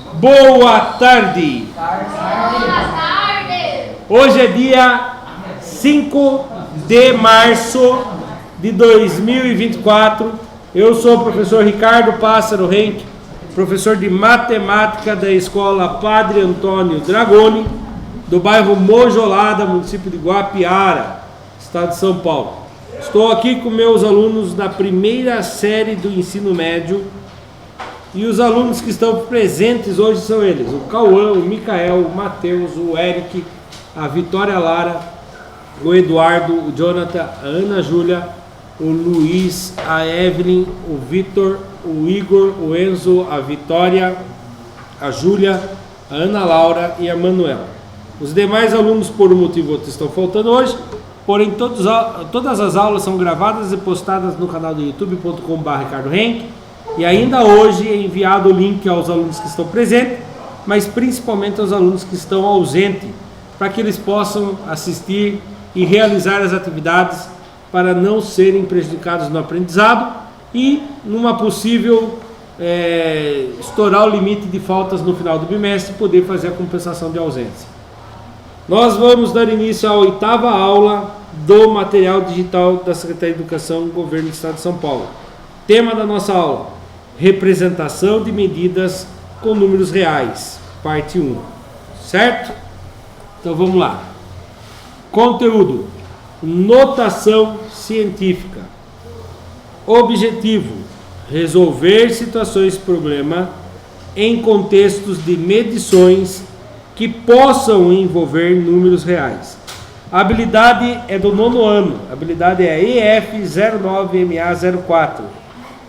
Boa tarde! Boa tarde! Hoje é dia 5 de março de 2024. Eu sou o professor Ricardo Pássaro Henke, professor de matemática da Escola Padre Antônio Dragoni, do bairro Mojolada, município de Guapiara, estado de São Paulo. Estou aqui com meus alunos da primeira série do ensino médio. E os alunos que estão presentes hoje são eles: o Cauã, o Micael, o Matheus, o Eric, a Vitória Lara, o Eduardo, o Jonathan, a Ana Júlia, o Luiz, a Evelyn, o Vitor, o Igor, o Enzo, a Vitória, a Júlia, a Ana Laura e a Manuela. Os demais alunos, por um motivo ou outro, estão faltando hoje, porém todas as aulas são gravadas e postadas no canal do youtube.com/ricardohenke. E ainda hoje é enviado o link aos alunos que estão presentes, mas principalmente aos alunos que estão ausentes, para que eles possam assistir e realizar as atividades para não serem prejudicados no aprendizado e numa possível estourar o limite de faltas no final do bimestre, poder fazer a compensação de ausência. Nós vamos dar início à 8ª aula do material digital da Secretaria de Educação do Governo do Estado de São Paulo. Tema da nossa aula: representação de medidas com números reais, parte 1, certo? Então vamos lá. Conteúdo: notação científica. Objetivo: resolver situações problema em contextos de medições que possam envolver números reais. A habilidade é do 9º ano, a habilidade é EF09MA04.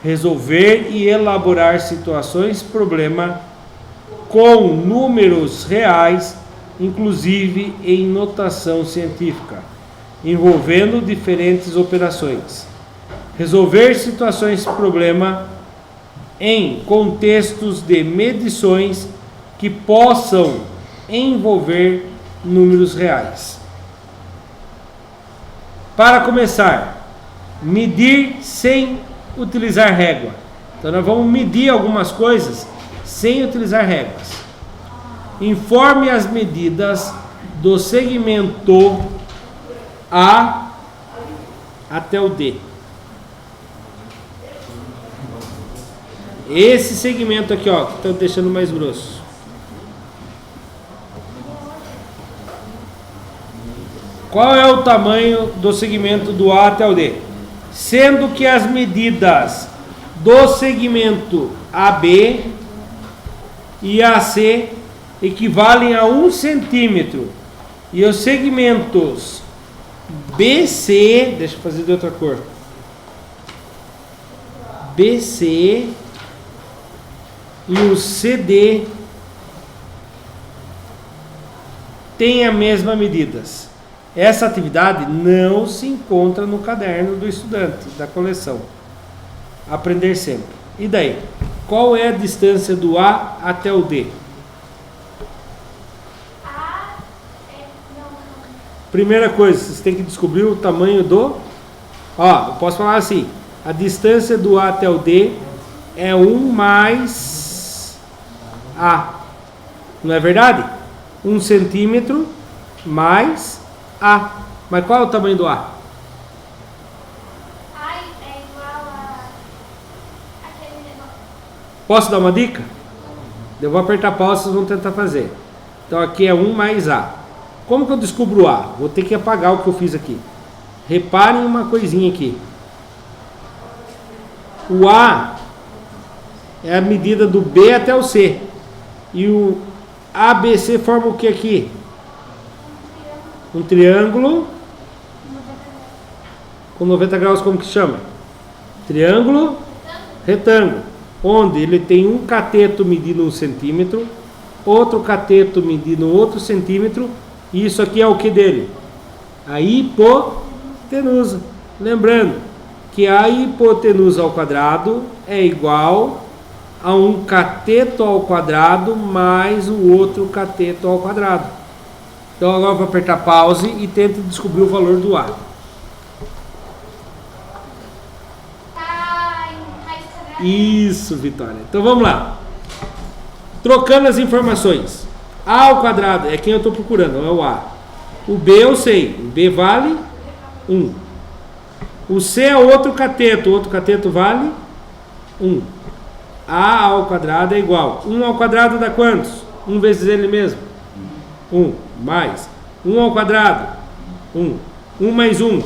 Resolver e elaborar situações problema com números reais, inclusive em notação científica, envolvendo diferentes operações. Resolver situações problema em contextos de medições que possam envolver números reais. Para começar, medir sem utilizar régua. Então nós vamos medir algumas coisas sem utilizar réguas. Informe as medidas do segmento A até o D. Esse segmento aqui, ó, que estou deixando mais grosso. Qual é o tamanho do segmento do A até o D? Sendo que as medidas do segmento AB e AC equivalem a 1 centímetro e os segmentos BC, deixa eu fazer de outra cor, BC e o CD têm as mesmas medidas. Essa atividade não se encontra no caderno do estudante, da coleção. Aprender sempre. E daí? Qual é a distância do A até o D? Primeira coisa, vocês têm que descobrir o tamanho do... Ó, eu posso falar assim: a distância do A até o D é 1 mais A. Não é verdade? 1 centímetro mais A. Mas qual é o tamanho do A? É igual a aquele negócio. Posso dar uma dica? Eu vou apertar pausa, vocês vão tentar fazer. Então aqui é 1 mais A. Como que eu descubro o A? Vou ter que apagar o que eu fiz aqui. Reparem uma coisinha aqui. O A é a medida do B até o C. E o ABC forma o que aqui? Um triângulo com 90 graus, como que chama? Triângulo retângulo, onde ele tem um cateto medindo 1 centímetro, outro cateto medindo outro centímetro, e isso aqui é o que dele? A hipotenusa. Lembrando que a hipotenusa ao quadrado é igual a um cateto ao quadrado mais o outro cateto ao quadrado. Então agora eu vou apertar pause e tente descobrir o valor do A. Tá em raiz quadrada. Isso, Vitória. Então vamos lá. Trocando as informações. A ao quadrado é quem eu estou procurando, não é o A. O B eu sei, o B vale 1. O C é outro cateto vale 1. A ao quadrado é igual. 1 ao quadrado dá quantos? 1 vezes ele mesmo. 1 mais 1 ao quadrado. 1. 1 mais 1.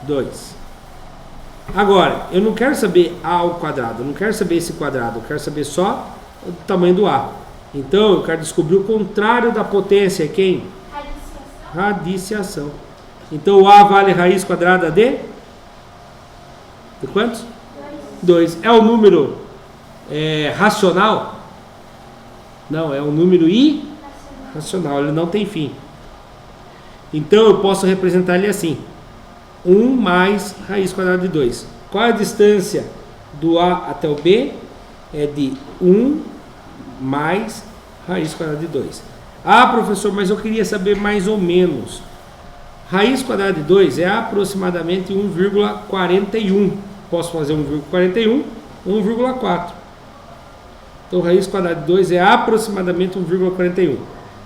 2. Agora, eu não quero saber A ao quadrado, eu não quero saber esse quadrado, eu quero saber só o tamanho do A. Então, eu quero descobrir o contrário da potência, quem? Radiciação. Então, o A vale raiz quadrada de quantos? 2. É o número racional? Não, é um número irracional, ele não tem fim. Então, eu posso representar ele assim. 1 mais raiz quadrada de 2. Qual é a distância do A até o B? É de 1 mais raiz quadrada de 2. Ah, professor, mas eu queria saber mais ou menos. Raiz quadrada de 2 é aproximadamente 1,41. Posso fazer 1,41, 1,4. Então, raiz quadrada de 2 é aproximadamente 1,41.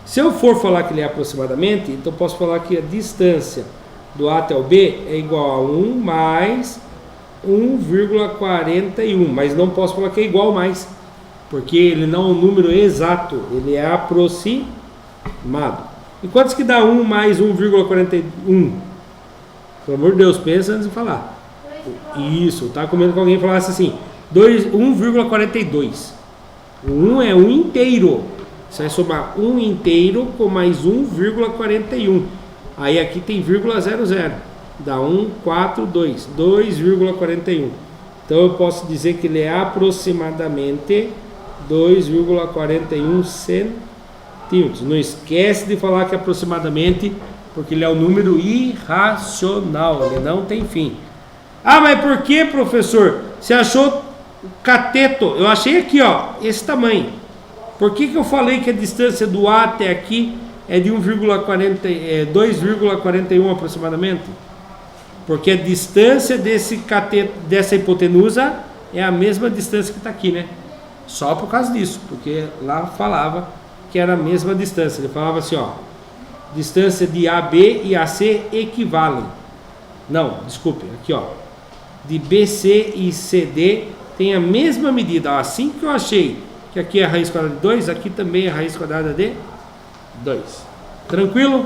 Se eu for falar que ele é aproximadamente, então posso falar que a distância do A até o B é igual a 1 mais 1,41. Mas não posso falar que é igual mais, porque ele não é um número exato, ele é aproximado. E quantos que dá 1 mais 1,41? Pelo amor de Deus, pensa antes de falar. Isso, tá comendo com alguém e falasse assim, 1,42. O 1 é 1 inteiro. Você vai somar 1 inteiro com mais 1,41. Aí aqui tem vírgula 00. Dá 142. 2,41. Então eu posso dizer que ele é aproximadamente 2,41 centímetros. Não esquece de falar que é aproximadamente, porque ele é um número irracional, ele não tem fim. Ah, mas por que, professor? Você achou cateto? Eu achei aqui, ó, esse tamanho. Por que eu falei que a distância do A até aqui é de 2,41 aproximadamente? Porque a distância desse cateto, dessa hipotenusa é a mesma distância que está aqui, né? Só por causa disso, porque lá falava que era a mesma distância. Ele falava assim, ó, distância de AB e AC equivalem. Não, desculpe, aqui ó, de BC e CD tem a mesma medida. Assim que eu achei que aqui é a raiz quadrada de 2, aqui também é a raiz quadrada de 2. Tranquilo?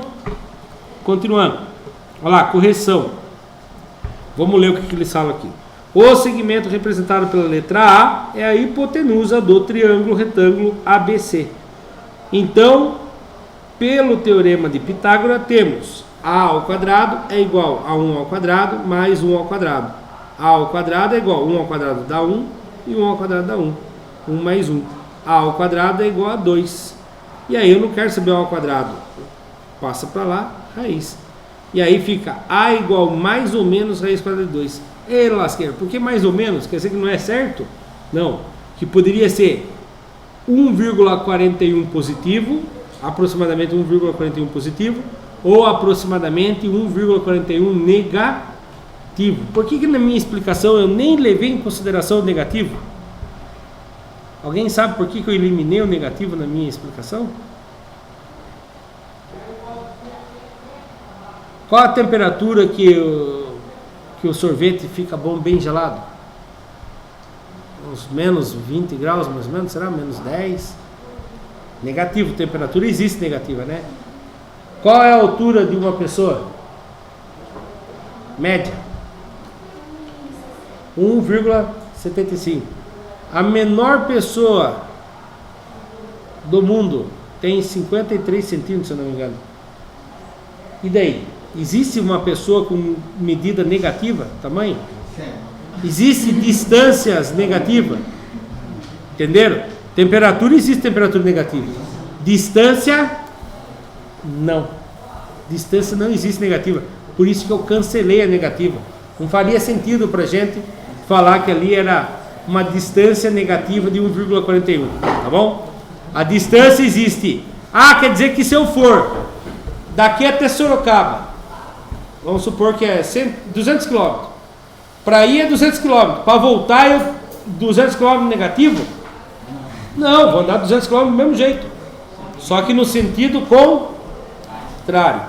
Continuando. Olha lá, correção. Vamos ler o que eles falam aqui. O segmento representado pela letra A é a hipotenusa do triângulo retângulo ABC. Então, pelo teorema de Pitágoras, temos A ao quadrado é igual a 1 ao quadrado mais 1 ao quadrado. A ao quadrado é igual a 1 ao quadrado dá 1 e 1 ao quadrado dá 1. 1 mais 1. A ao quadrado é igual a 2. E aí eu não quero saber A ao quadrado. Passa para lá, raiz. E aí fica A igual mais ou menos raiz quadrada de 2. E lasqueira, por que mais ou menos? Quer dizer que não é certo? Não. Que poderia ser 1,41 positivo, aproximadamente 1,41 positivo, ou aproximadamente 1,41 negativo. Por que na minha explicação eu nem levei em consideração o negativo? Alguém sabe por que eu eliminei o negativo na minha explicação? Qual a temperatura que o sorvete fica bom bem gelado? Uns menos 20 graus mais ou menos, será? Menos 10? Negativo, temperatura existe negativa, né? Qual é a altura de uma pessoa? Média. 1,75. A menor pessoa do mundo tem 53 centímetros, se eu não me engano. E daí? Existe uma pessoa com medida negativa, tamanho? Existe distâncias negativas? Entenderam? Temperatura existe temperatura negativa. Distância, não. Distância não existe negativa. Por isso que eu cancelei a negativa. Não faria sentido para a gente falar que ali era uma distância negativa de 1,41, tá bom? A distância existe. Ah, quer dizer que se eu for daqui até Sorocaba, vamos supor que é 200 km. Para ir é 200 km. Para voltar é 200 km negativo? Não, vou andar 200 km do mesmo jeito. Só que no sentido contrário.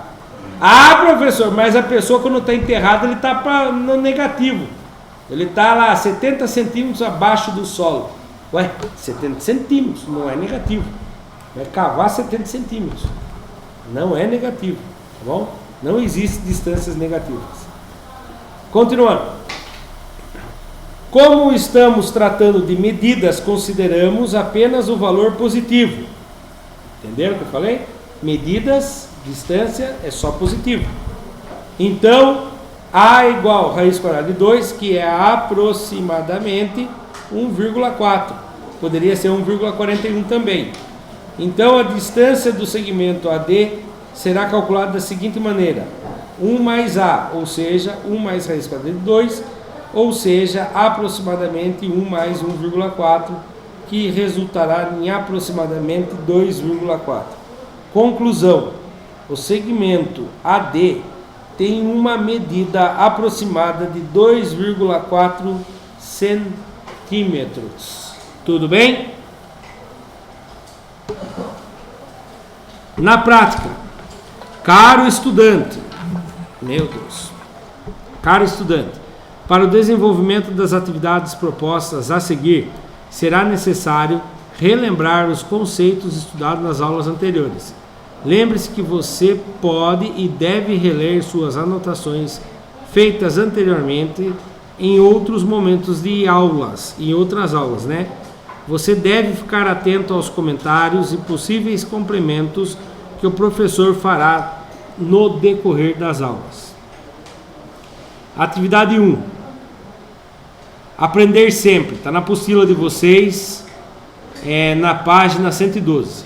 Ah, professor, mas a pessoa quando está enterrada, ele está no negativo. Ele está lá 70 centímetros abaixo do solo. Ué, 70 centímetros, não é negativo. Vai cavar 70 centímetros. Não é negativo, tá bom? Não existe distâncias negativas. Continuando. Como estamos tratando de medidas, consideramos apenas o valor positivo. Entenderam o que eu falei? Medidas, distância, é só positivo. Então, A igual raiz quadrada de 2, que é aproximadamente 1,4. Poderia ser 1,41 também. Então, a distância do segmento AD será calculada da seguinte maneira. 1 mais A, ou seja, 1 mais raiz quadrada de 2, ou seja, aproximadamente 1 mais 1,4, que resultará em aproximadamente 2,4. Conclusão. O segmento AD tem uma medida aproximada de 2,4 centímetros. Tudo bem? Na prática, caro estudante, meu Deus, caro estudante, para o desenvolvimento das atividades propostas a seguir, será necessário relembrar os conceitos estudados nas aulas anteriores. Lembre-se que você pode e deve reler suas anotações feitas anteriormente em outros momentos de aulas, em outras aulas, né? Você deve ficar atento aos comentários e possíveis complementos que o professor fará no decorrer das aulas. Atividade 1. Aprender sempre. Está na apostila de vocês, na página 112.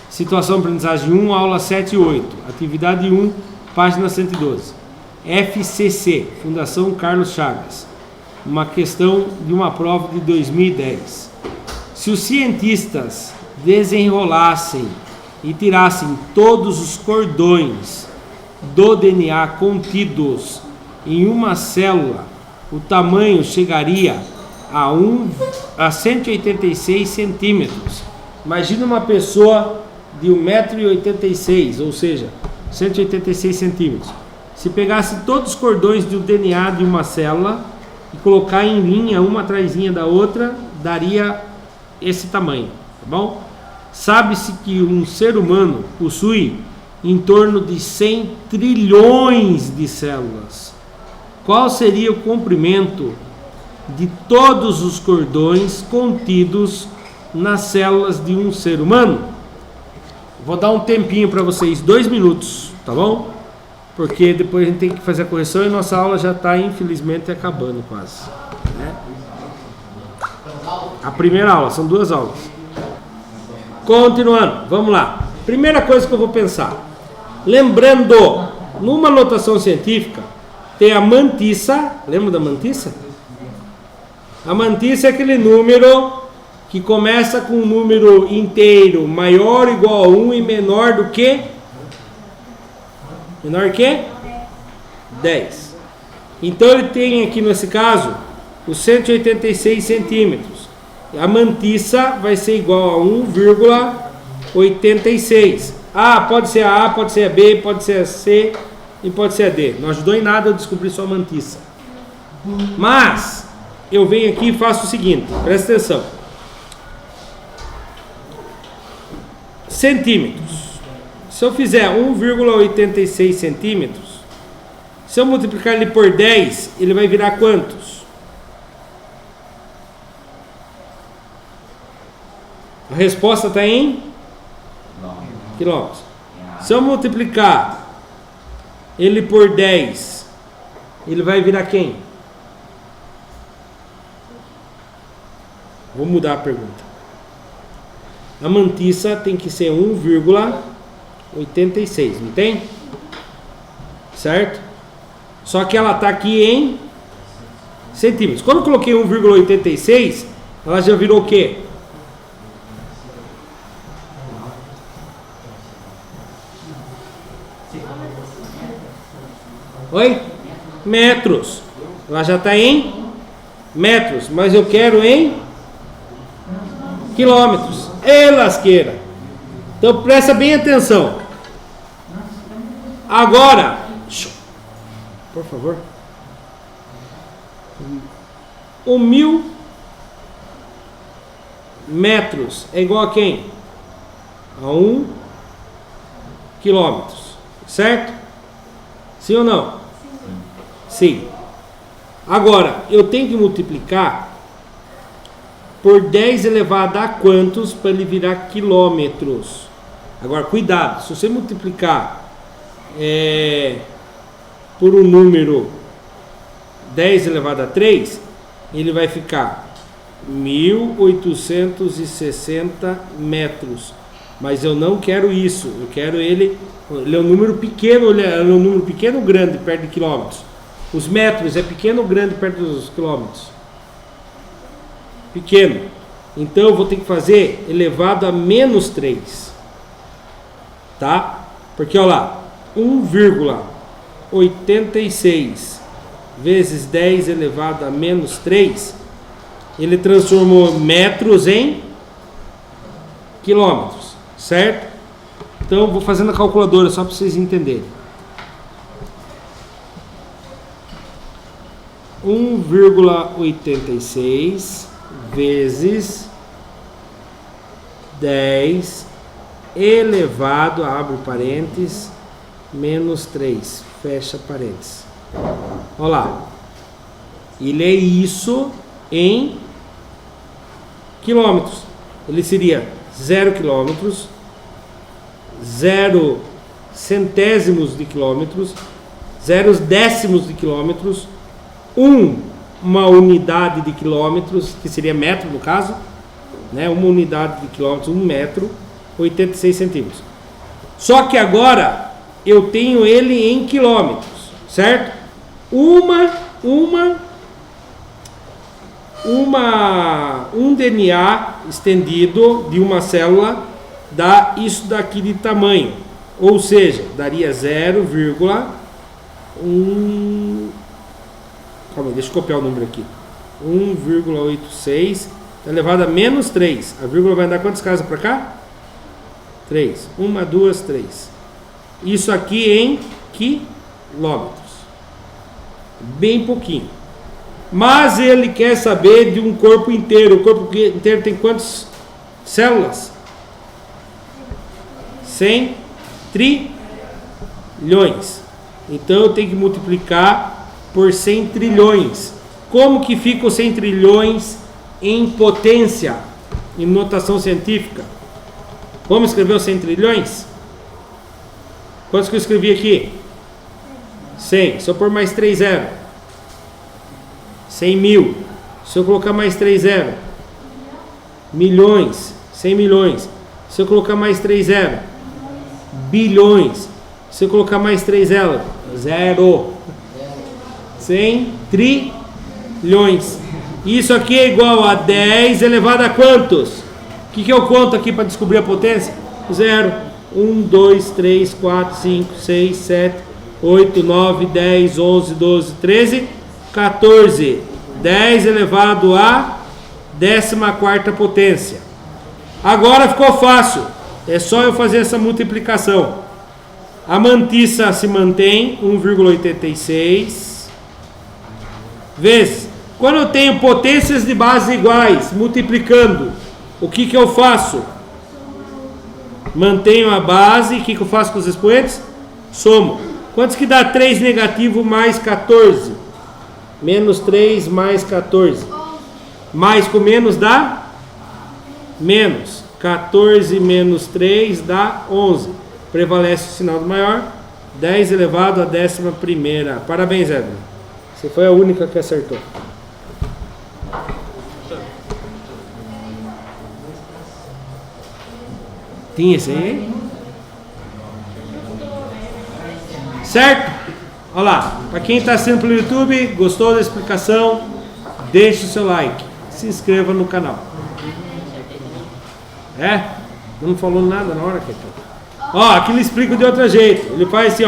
Situação aprendizagem 1, aula 7 e 8. Atividade 1, página 112. FCC, Fundação Carlos Chagas. Uma questão de uma prova de 2010. Se os cientistas desenrolassem e tirassem todos os cordões do DNA contidos em uma célula, o tamanho chegaria a 186 centímetros. Imagina uma pessoa de 1,86 m, ou seja, 186 centímetros. Se pegasse todos os cordões do DNA de uma célula e colocar em linha, uma atrasinha da outra, daria esse tamanho, tá bom? Sabe-se que um ser humano possui em torno de 100 trilhões de células. Qual seria o comprimento de todos os cordões contidos nas células de um ser humano? Vou dar um tempinho para vocês, 2 minutos, tá bom? Porque depois a gente tem que fazer a correção e nossa aula já está, infelizmente, acabando quase, né? A primeira aula, são 2 aulas. Continuando, vamos lá. Primeira coisa que eu vou pensar. Lembrando, numa notação científica, tem a mantissa. Lembra da mantissa? A mantissa é aquele número que começa com um número inteiro maior ou igual a 1 e menor do que? Menor que? 10. Então ele tem aqui nesse caso os 186 centímetros. A mantissa vai ser igual a 1,86. Pode ser a A, pode ser a B, pode ser a C e pode ser a D. Não ajudou em nada eu descobrir só a mantissa. Mas eu venho aqui e faço o seguinte, presta atenção. Centímetros. Se eu fizer 1,86 centímetros, se eu multiplicar ele por 10, ele vai virar quantos? A resposta está em quilômetros. Se eu multiplicar ele por 10, ele vai virar quem? Vou mudar a pergunta. A mantissa tem que ser 1,86, não tem? Certo? Só que ela está aqui em centímetros. Quando eu coloquei 1,86, ela já virou o quê? Oi? Metros. Ela já está em metros, mas eu quero em quilômetros. Ê, lasqueira! Então presta bem atenção. Agora, por favor. 1.000 metros é igual a quem? A 1 quilômetros, certo? Sim ou não? Sim. Agora, eu tenho que multiplicar por 10 elevado a quantos para ele virar quilômetros? Agora, cuidado, se você multiplicar por um número 10 elevado a 3, ele vai ficar 1.860 metros. Mas eu não quero isso, eu quero ele é um número pequeno, ele é um número pequeno ou grande perto de quilômetros? Os metros é pequeno ou grande perto dos quilômetros? Pequeno. Então eu vou ter que fazer elevado a menos 3. Tá? Porque olha lá, 1,86 vezes 10 elevado a menos 3, ele transformou metros em quilômetros, certo? Então eu vou fazendo a calculadora só para vocês entenderem. 1,86 vezes 10 elevado, abre parênteses, menos 3, fecha parênteses. Olha lá. Ele é isso em quilômetros. Ele seria 0 quilômetros, 0 centésimos de quilômetros, 0 décimos de quilômetros, uma unidade de quilômetros, que seria metro no caso, né? Uma unidade de quilômetros, 1 metro, 86 centímetros. Só que agora eu tenho ele em quilômetros, certo? Um DNA estendido de uma célula dá isso daqui de tamanho, ou seja, daria 0,1. Calma aí, deixa eu copiar o número aqui. 1,86 elevado a menos 3. A vírgula vai andar quantas casas para cá? 3. 1, 2, 3. Isso aqui em quilômetros. Bem pouquinho. Mas ele quer saber de um corpo inteiro. O corpo inteiro tem quantas células? 100 trilhões. Então eu tenho que multiplicar por 100 trilhões. Como que fica os 100 trilhões em potência, em notação científica? Vamos escrever os 100 trilhões? Quantos que eu escrevi aqui? 100. Se eu pôr mais 3 zero, 100 mil. Se eu colocar mais 3 zero, milhões. 100 milhões. Se eu colocar mais 3 zero, bilhões. Se eu colocar mais 3 zero, 100 trilhões. Isso aqui é igual a 10 elevado a quantos? O que eu conto aqui para descobrir a potência? 0. 1, 2, 3, 4, 5, 6, 7, 8, 9, 10, 11, 12, 13, 14. 10 elevado a 14ª potência. Agora ficou fácil. É só eu fazer essa multiplicação. A mantissa se mantém, 1,86 vezes. Quando eu tenho potências de base iguais, multiplicando, o que eu faço? Mantenho a base, o que eu faço com os expoentes? Somo. Quantos que dá 3 negativo mais 14? Menos 3 mais 14. Mais com menos dá? Menos. 14 menos 3 dá 11. Prevalece o sinal do maior. 10 elevado a 11ª. Parabéns, Evelyn. Você foi a única que acertou. Tem esse aí? Certo? Olha lá. Para quem está assistindo pelo YouTube, gostou da explicação? Deixe o seu like. Se inscreva no canal. Não falou nada na hora que aqui ele explica de outro jeito. Ele faz assim,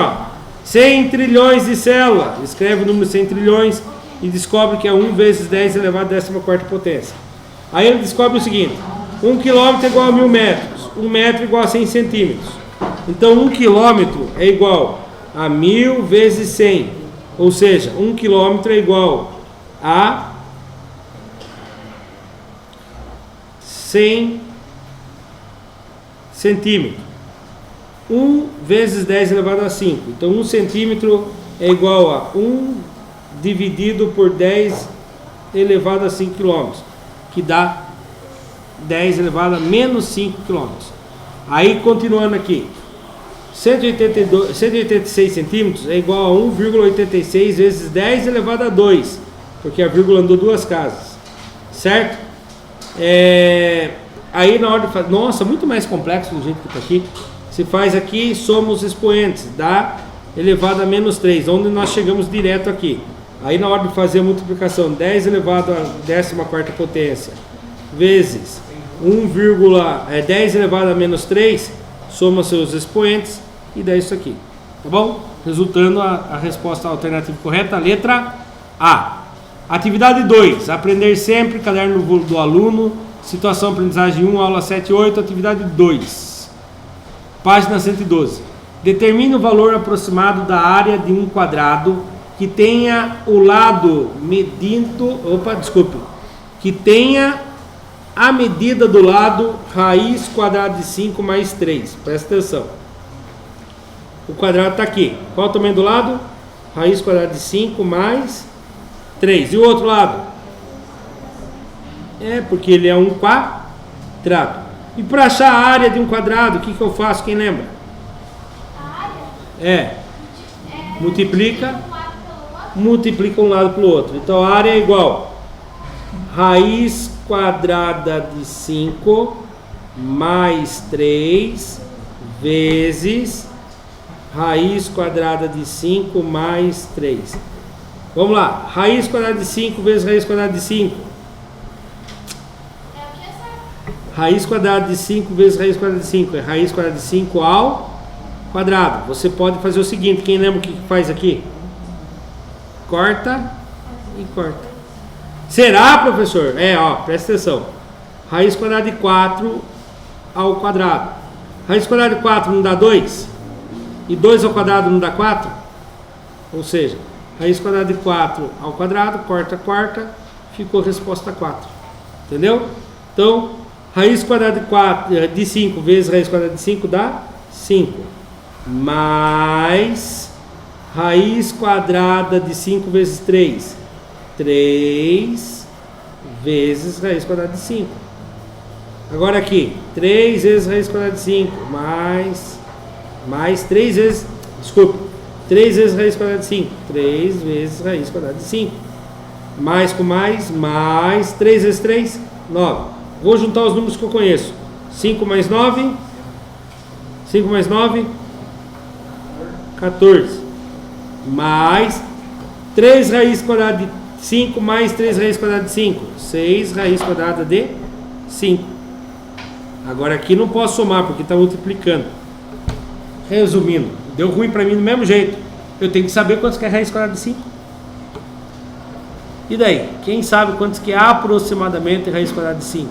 100 trilhões de células. Escreve o número 100 trilhões e descobre que é 1 vezes 10 elevado a 14ª potência. Aí ele descobre o seguinte: 1 quilômetro é igual a 1000 metros. 1 metro é igual a 100 centímetros. Então 1 quilômetro é igual a 1000 vezes 100. Ou seja, 1 quilômetro é igual a 100 centímetros. 1 vezes 10 elevado a 5. Então 1 centímetro é igual a 1 dividido por 10 elevado a 5 quilômetros, que dá 10 elevado a menos 5 quilômetros. Aí continuando aqui, 186 centímetros é igual a 1,86 vezes 10 elevado a 2, porque a vírgula andou duas casas, certo? Aí na hora de fazer, nossa, muito mais complexo do jeito que está aqui. Se faz aqui, somos expoentes, dá elevado a menos 3, onde nós chegamos direto aqui. Aí na hora de fazer a multiplicação, 10 elevado a 14ª potência vezes 10 elevado a menos 3, soma seus expoentes e dá isso aqui, tá bom? Resultando a resposta alternativa correta, letra A. Atividade 2, aprender sempre, caderno do aluno, situação aprendizagem 1, aula 7 e 8, atividade 2, página 112. Determine o valor aproximado da área de um quadrado que tenha o lado que tenha a medida do lado raiz quadrada de 5 mais 3. Presta atenção. O quadrado está aqui. Qual o tamanho do lado? Raiz quadrada de 5 mais 3. E o outro lado? Porque ele é um quadrado. E para achar a área de um quadrado, o que eu faço? Quem lembra? A área? Multiplica um lado pelo outro. Então a área é igual raiz quadrada de 5 mais 3 vezes raiz quadrada de 5 mais 3. Vamos lá. Raiz quadrada de 5 vezes raiz quadrada de 5. Raiz quadrada de 5 vezes raiz quadrada de 5. É raiz quadrada de 5 ao quadrado. Você pode fazer o seguinte. Quem lembra o que faz aqui? Corta e corta. Será, professor? Presta atenção. Raiz quadrada de 4 ao quadrado. Raiz quadrada de 4 não dá 2? E 2 ao quadrado não dá 4? Ou seja, raiz quadrada de 4 ao quadrado, corta, ficou resposta 4. Entendeu? Então, raiz quadrada de 5 vezes raiz quadrada de 5 dá 5. Mais raiz quadrada de 5 vezes 3. 3 vezes raiz quadrada de 5. Agora aqui, 3 vezes raiz quadrada de 5, mais 3 vezes, 3 vezes raiz quadrada de 5, 3 vezes raiz quadrada de 5. Mais com mais 3 vezes 3, 9. Vou juntar os números que eu conheço. 5 mais 9, 14. Mais 3 raiz quadrada de 5 mais 3 raiz quadrada de 5, 6 raiz quadrada de 5. Agora aqui não posso somar porque está multiplicando. Resumindo, deu ruim para mim do mesmo jeito. Eu tenho que saber quantos que é raiz quadrada de 5. E daí? Quem sabe quantos que é aproximadamente raiz quadrada de 5?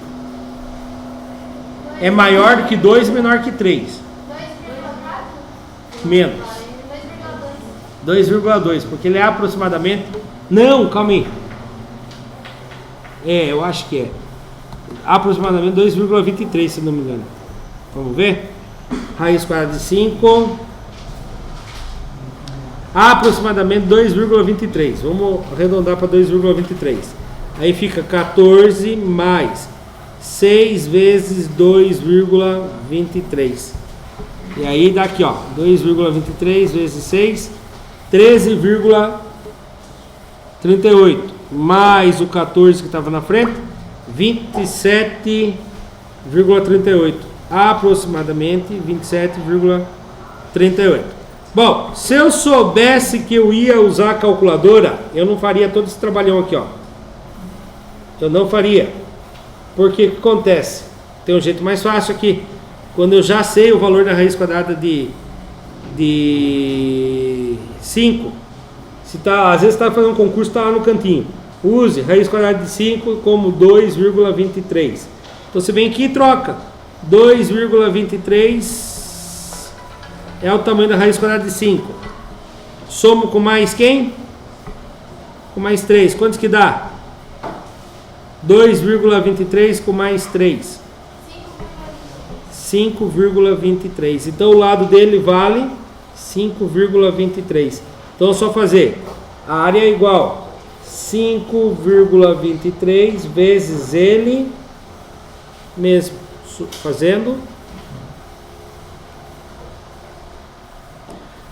É maior do que 2 e menor que 3. 2,4? Menos. 2,2, porque ele é aproximadamente... Não, calma aí. Eu acho que é. Aproximadamente 2,23, se não me engano. Vamos ver? Raiz quadrada de 5. Aproximadamente 2,23. Vamos arredondar para 2,23. Aí fica 14 mais 6 vezes 2,23. E aí dá aqui, 2,23 vezes 6, 13,38. Mais o 14 que estava na frente, 27,38. Aproximadamente 27,38. Bom, se eu soubesse que eu ia usar a calculadora, eu não faria todo esse trabalhão aqui, Eu não faria. Porque o que acontece? Tem um jeito mais fácil aqui. Quando eu já sei o valor da raiz quadrada de 5, às vezes está fazendo um concurso, está lá no cantinho. Use raiz quadrada de 5 como 2,23. Então você vem aqui e troca. 2,23 é o tamanho da raiz quadrada de 5. Somo com mais quem? Com mais 3. Quantos que dá? 2,23 com mais 3. 5,23. Então o lado dele vale 5,23. Então é só fazer. A área é igual 5,23 vezes ele mesmo. Fazendo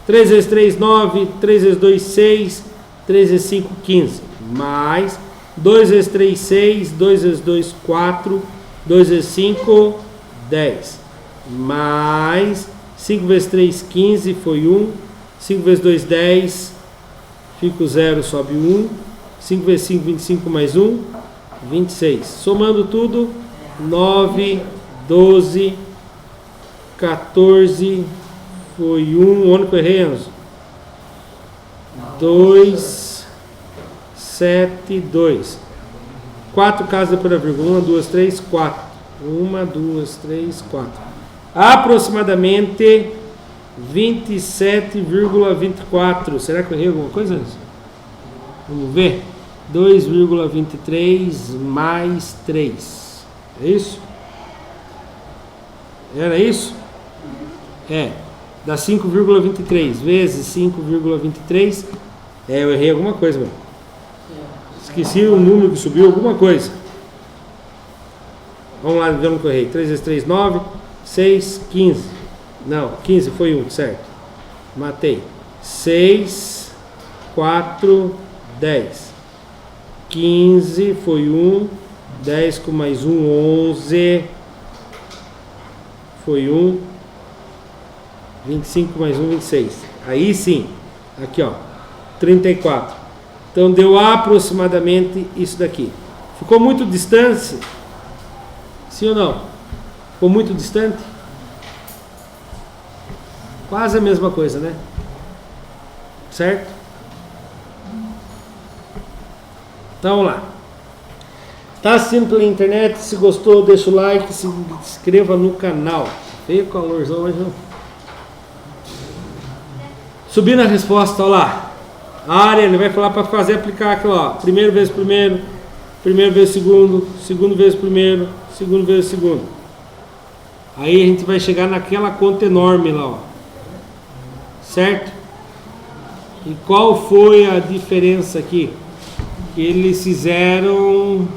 3 vezes 3, 9, 3 vezes 2, 6, 3 vezes 5, 15, mais 2 vezes 3, 6, 2 vezes 2, 4, 2 vezes 5, 10, mais 5 vezes 3, 15, foi 1, 5 vezes 2, 10, fica o 0, sobe 1, 5 vezes 5, 25, mais 1, 26, somando tudo, 9, 12, 14, foi 1, onde que eu errei, Enzo? 2, 7, 2. 4 casas depois da vírgula. 1, 2, 3, 4. 1, 2, 3, 4. Aproximadamente 27,24. Será que eu errei alguma coisa, Enzo? Vamos ver. 2,23 mais 3. É isso? Era isso? É. Dá 5,23 vezes 5,23. Eu errei alguma coisa, mano. Esqueci o número que subiu, alguma coisa. Vamos lá, vamos que eu errei. 3 vezes 3, 9. 6, 15. Não, 15 foi 1, certo. Matei. 6, 4, 10. 15 foi 1. 10 com mais 1, 11. Foi 1. 25 mais 1, 26. Aí sim. Aqui, ó. 34. Então deu aproximadamente isso daqui. Ficou muito distante? Sim ou não? Ficou muito distante? Quase a mesma coisa, né? Certo? Então vamos lá. Tá assistindo pela internet? Se gostou, deixa o like, se inscreva no canal. Veio calorzão hoje, não? Subindo a resposta, olha lá. A área, ele vai falar para fazer aplicar aquilo, ó. Primeiro vezes primeiro, primeiro vezes segundo, segundo vezes primeiro, segundo vezes segundo. Aí a gente vai chegar naquela conta enorme lá, ó. Certo? E qual foi a diferença aqui? Que eles fizeram...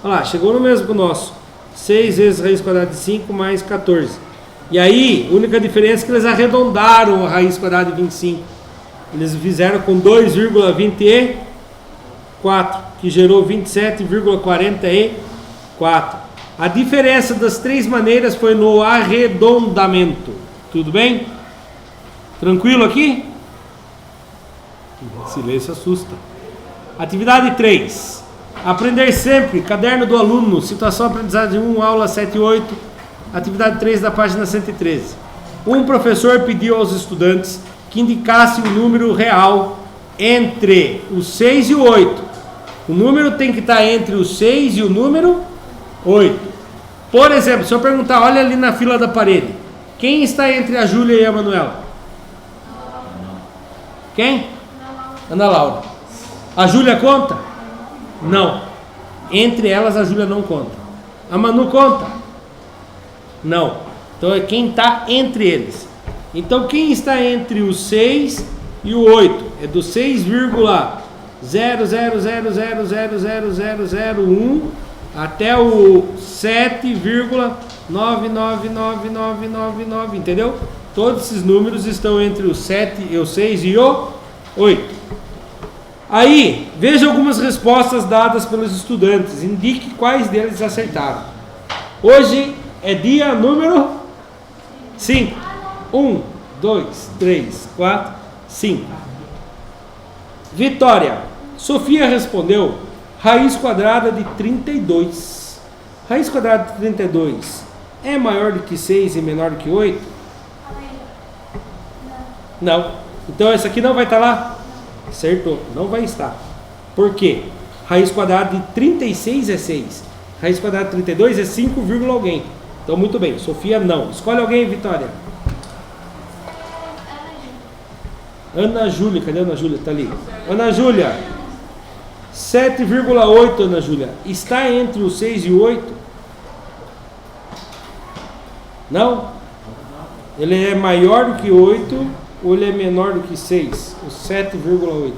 Olha lá, chegou no mesmo que o nosso. 6 vezes raiz quadrada de 5 mais 14. E aí, a única diferença é que eles arredondaram a raiz quadrada de 25. Eles fizeram com 2,24, que gerou 27,44. A diferença das três maneiras foi no arredondamento. Tudo bem? Tranquilo aqui? Silêncio assusta. Atividade 3. Aprender sempre. Caderno do aluno. Situação aprendizagem 1, aula 7 e 8. Atividade 3 da página 113. Um professor pediu aos estudantes que indicasse o número real entre o 6 e o 8. O número tem que estar entre o 6 e o número 8. Por exemplo, se eu perguntar, olha ali na fila da parede, quem está entre a Júlia e a Manuela? Quem? Ana Laura. A Júlia conta? Não. Entre elas a Júlia não conta. A Manu conta? Não. Então é quem está entre eles. Então quem está entre o 6 e o 8? É do 6,000000001 até o 7,999999, entendeu? Todos esses números estão entre o 7, o 6 e o 8. Aí, veja algumas respostas dadas pelos estudantes. Indique quais deles acertaram. Hoje é dia número 5. 1, 2, 3, 4, 5. Vitória. Sofia respondeu raiz quadrada de 32. Raiz quadrada de 32 é maior do que 6 e menor do que 8? Não. Então essa aqui não vai estar lá? Acertou, não vai estar. Por quê? Raiz quadrada de 36 é 6 Raiz quadrada de 32 é 5, alguém. Então, muito bem. Sofia, não. Escolhe alguém, Vitória. Ana Júlia. Cadê a Ana Júlia? Está ali. Ana Júlia. 7,8, Ana Júlia. Está entre o 6 e o 8? Não? Ele é maior do que 8 ou ele é menor do que 6? O 7,8.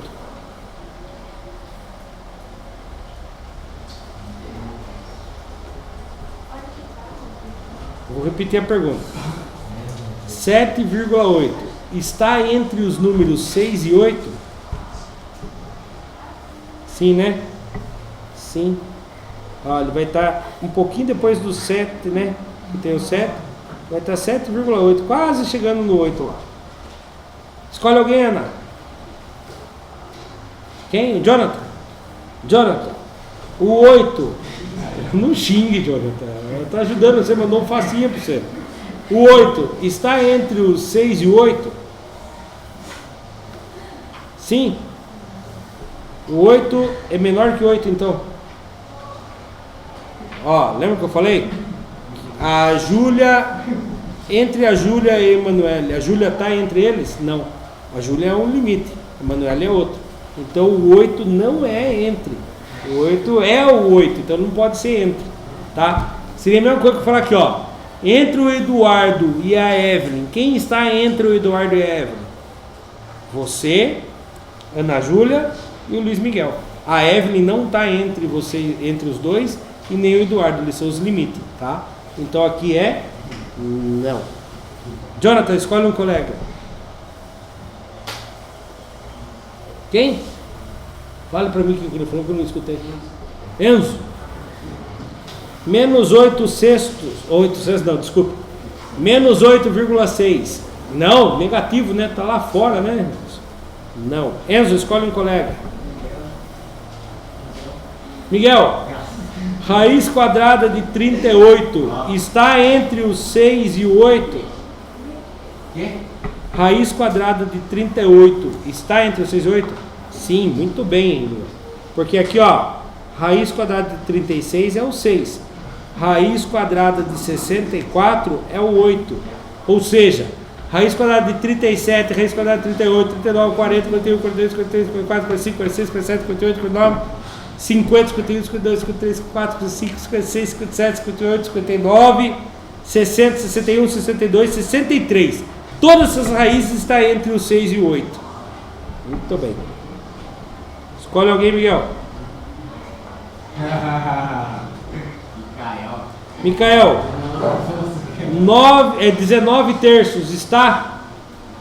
Vou repetir a pergunta. 7,8 está entre os números 6 e 8? Sim, né? Sim. Ó, ele vai estar um pouquinho depois do 7, né? Que tem o 7. Vai estar 7,8, quase chegando no 8 lá. Escolhe alguém, Ana. Quem? Jonathan. Jonathan. O 8. Não xingue, Jonathan. Está ajudando você, mandou um facinho para você. O 8 está entre os 6 e o 8? Sim. O 8 é menor que o 8, então. Ó, lembra que eu falei? A Júlia, entre a Júlia e a Emanuele, a Júlia está entre eles? Não. A Júlia é um limite, a Emanuele é outro. Então o 8 não é entre. O 8 é o 8, então não pode ser entre, tá? Seria a mesma coisa que eu falar aqui, ó. Entre o Eduardo e a Evelyn, quem está entre o Eduardo e a Evelyn? Você, Ana Júlia e o Luiz Miguel. A Evelyn não está entre você, entre os dois, e nem o Eduardo, eles são os limites, tá? Então aqui é não. Jonathan, escolhe um colega. Quem? Fale para mim o que ele falou que eu não escutei. Enzo. Menos 8 sextos. 8 sextos não, desculpa. Menos 8,6. Não, negativo, né? Tá lá fora, né? Não. Enzo, escolhe um colega. Miguel. Raiz quadrada de 38 está entre o 6 e o 8? Raiz quadrada de 38 está entre o 6 e o 8? Sim, muito bem. Porque aqui, ó, raiz quadrada de 36 é o 6. Raiz quadrada de 64 é o 8. Ou seja, raiz quadrada de 37, raiz quadrada de 38, 39, 40, 41, 42, 43, 44, 45, 46, 47, 58, 59, 50, 51, 52, 53, 54, 55, 56, 57, 58, 59, 60, 61, 62, 63. Todas essas raízes estão entre o 6 e o 8. Muito bem. Escolhe alguém, Miguel. Micael. 19 terços está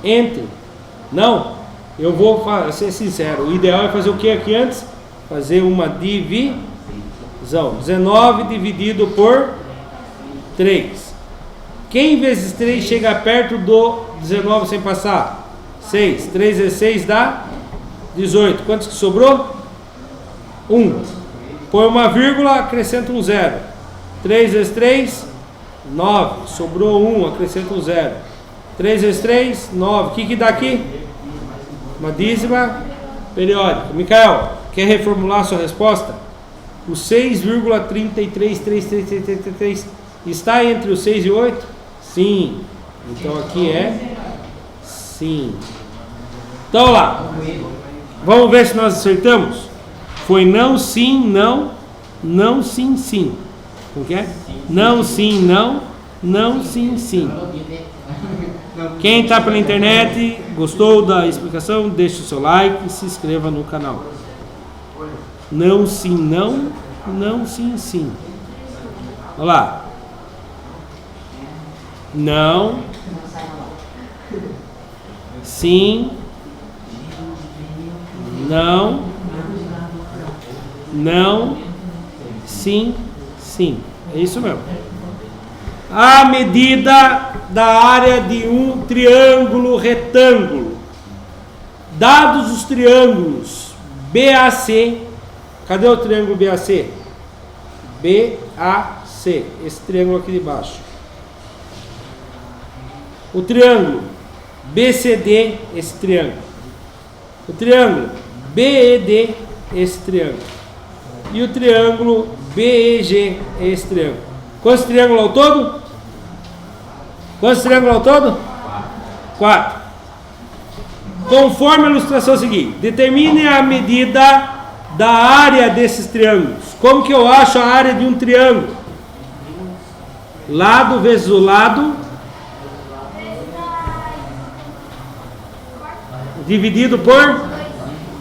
entre. Não. Eu vou ser sincero. O ideal é fazer o que aqui antes? Fazer uma divisão. 19 dividido por 3. Quem vezes 3 chega perto do 19 sem passar? 6. 3 vezes 6 dá 18. Quantos que sobrou? 1. Põe uma vírgula, acrescenta um 0. 3 vezes 3, 9. Sobrou 1, acrescenta um 0. 3 vezes 3, 9. O que dá aqui? Uma dízima periódica. Micael, quer reformular a sua resposta? O 6,33333 está entre o 6 e o 8? Sim. Então aqui é sim. Então lá. Vamos ver se nós acertamos. Foi não, sim, não. Não, sim, sim. Como que é? Não, sim, não. Não, sim, sim. Quem está pela internet, gostou da explicação, deixe o seu like e se inscreva no canal. Não, sim, não. Não, sim, sim. Olha lá. Não. Sim. Não. Não. Sim. Sim. É isso mesmo. A medida da área de um triângulo retângulo. Dados os triângulos BAC. Cadê o triângulo BAC? BAC. Esse triângulo aqui de baixo. O triângulo BCD, esse triângulo. O triângulo BED, esse triângulo. E o triângulo BEG é esse triângulo. Quantos triângulos ao todo? Quantos triângulos ao todo? 4. Conforme a ilustração seguinte, determine a medida da área desses triângulos. Como que eu acho a área de um triângulo? Lado vezes o lado dividido por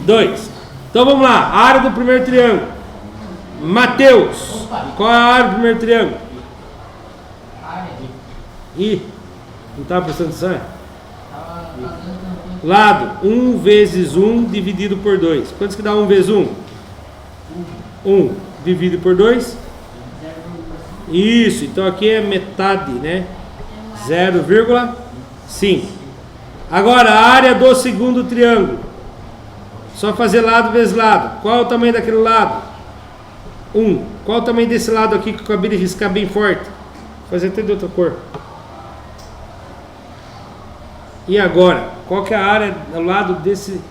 2. Então vamos lá, a área do primeiro triângulo. Mateus, qual é a área do primeiro triângulo? Ih, não estava prestando atenção? Lado, 1 vezes 1 dividido por 2. Quantos que dá 1 vezes 1? 1 dividido por 2. Isso, então aqui é metade, né? 0,5. Agora, a área do segundo triângulo. Só fazer lado vezes lado. Qual é o tamanho daquele lado? 1. Qual é o tamanho desse lado aqui que eu acabei de riscar bem forte? Vou fazer até de outra cor. E agora? Qual que é a área do lado desse...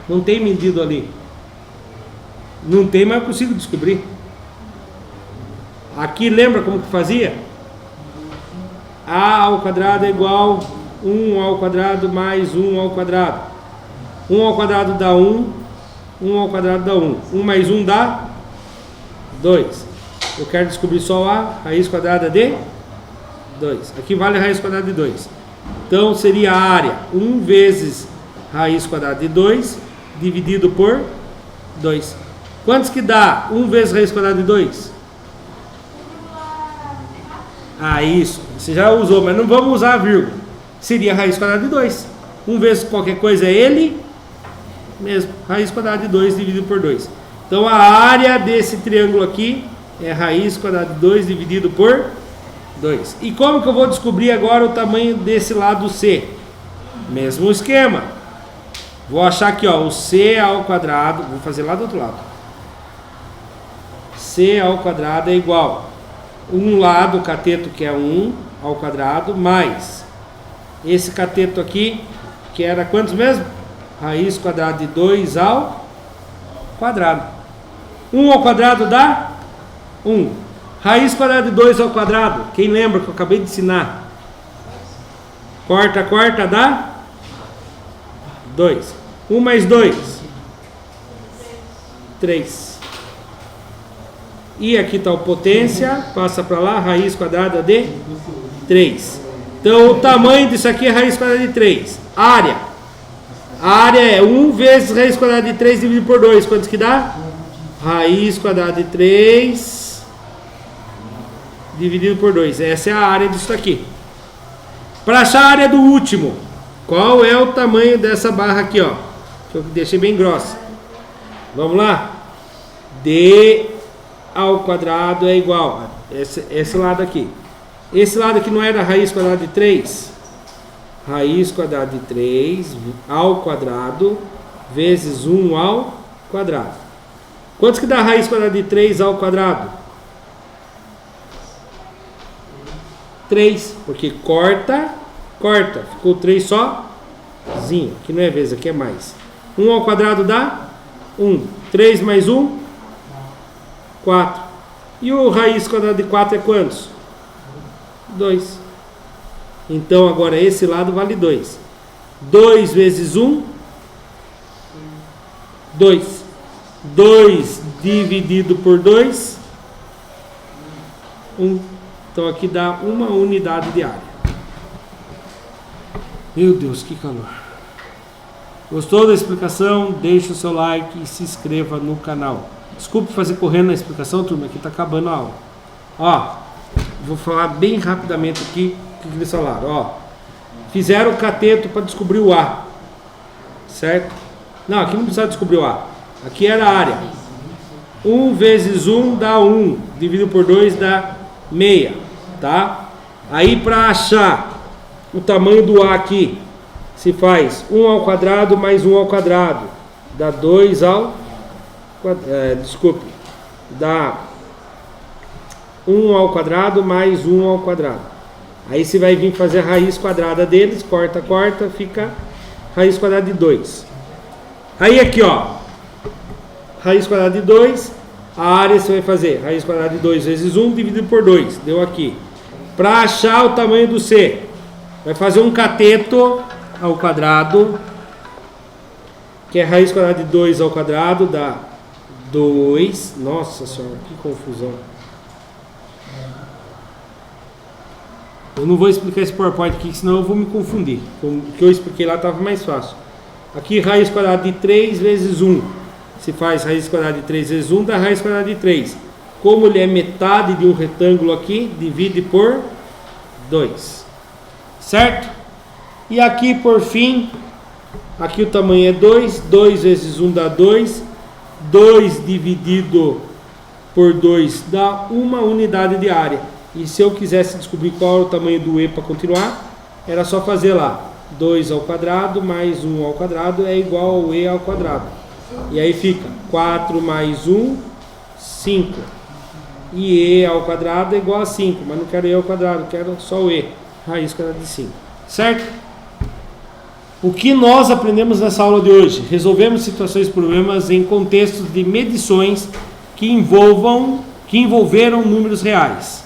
Não tem medido ali. Não tem, mas eu consigo descobrir. Aqui lembra como que fazia? A ao quadrado é igual 1 ao quadrado mais 1 ao quadrado. 1 ao quadrado dá 1. 1 ao quadrado dá 1. 1 mais 1 dá 2. Eu quero descobrir só a raiz quadrada de 2. Aqui vale a raiz quadrada de 2. Então seria a área 1 vezes raiz quadrada de 2 dividido por 2. Quantos que dá 1 vezes raiz quadrada de 2? Ah, isso. Você já usou, mas não vamos usar a vírgula. Seria a raiz quadrada de 2. 1 vezes qualquer coisa é ele mesmo. Raiz quadrada de 2 dividido por 2. Então a área desse triângulo aqui é raiz quadrada de 2 dividido por 2. E como que eu vou descobrir agora o tamanho desse lado C? Mesmo esquema. Vou achar aqui, ó, o C ao quadrado. Vou fazer lá do outro lado. C ao quadrado é igual. Um lado, o cateto que é 1 ao quadrado, mais esse cateto aqui, que era quantos mesmo? Raiz quadrada de 2 ao quadrado. 1 ao quadrado dá 1. Raiz quadrada de 2 ao quadrado, quem lembra que eu acabei de ensinar? Corta, corta, dá 2. 1 mais 2, 3. E aqui está o potência, passa para lá, raiz quadrada de 3. Então o tamanho disso aqui é raiz quadrada de 3. Área. A área é 1 vezes raiz quadrada de 3 dividido por 2. Quantos que dá? Raiz quadrada de 3 dividido por 2. Essa é a área disso aqui. Para achar a área do último, qual é o tamanho dessa barra aqui, ó? Que eu deixei bem grossa. Vamos lá? D ao quadrado é igual esse lado aqui. Esse lado aqui não era raiz quadrada de 3? Raiz quadrada de 3 ao quadrado vezes 1 ao quadrado. Quantos que dá raiz quadrada de 3 ao quadrado? 3, porque corta, corta. Ficou 3 sozinho. Aqui não é vezes, aqui é mais. 1 ao quadrado dá 1. 3 mais 1, 4. E o raiz quadrada de 4 é quantos? 2. Então agora esse lado vale 2. 2 vezes 1, 2. 2 dividido por 2, 1. Então aqui dá uma unidade de área. Meu Deus, que calor. Gostou da explicação? Deixe o seu like e se inscreva no canal. Desculpe fazer correndo na explicação, turma, que está acabando a aula. Ó, vou falar bem rapidamente aqui o que eles falaram. Ó, fizeram o cateto para descobrir o A, certo? Não, aqui não precisa descobrir o A. Aqui era a área. 1 vezes 1 dá 1, dividido por 2 dá meia, tá? Aí para achar o tamanho do A aqui, se faz 1 ao quadrado mais 1 ao quadrado, dá 2 ao quadrado, dá 1 ao quadrado mais 1 ao quadrado. Aí você vai vir fazer a raiz quadrada deles, corta, corta, fica raiz quadrada de 2. Aí aqui, ó, raiz quadrada de 2 A área você vai fazer raiz quadrada de 2 vezes 1 dividido por 2. Deu aqui. Para achar o tamanho do C, vai fazer um cateto ao quadrado, que é raiz quadrada de 2 ao quadrado, dá 2. Nossa senhora, que confusão. Eu não vou explicar esse PowerPoint aqui, senão eu vou me confundir. O que eu expliquei lá estava mais fácil. Aqui, raiz quadrada de 3 vezes 1. Se faz raiz quadrada de 3 vezes 1, dá raiz quadrada de 3. Como ele é metade de um retângulo aqui, divide por 2. Certo? E aqui, por fim, aqui o tamanho é 2. 2 vezes 1 dá 2. 2 dividido por 2 dá uma unidade de área. E se eu quisesse descobrir qual é o tamanho do E para continuar, era só fazer lá. 2 ao quadrado mais 1 ao quadrado é igual ao E ao quadrado. E aí fica 4 mais 1, 5. E E ao quadrado é igual a 5, mas não quero E ao quadrado, quero só o E. Raiz quadrada de 5. Certo? O que nós aprendemos nessa aula de hoje? Resolvemos situações e problemas em contextos de medições que envolveram números reais.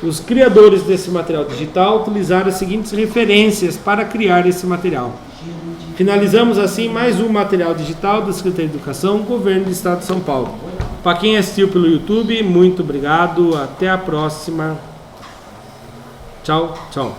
Os criadores desse material digital utilizaram as seguintes referências para criar esse material. Finalizamos assim mais um material digital da Secretaria de Educação, Governo do Estado de São Paulo. Para quem assistiu pelo YouTube, muito obrigado. Até a próxima. Tchau, tchau.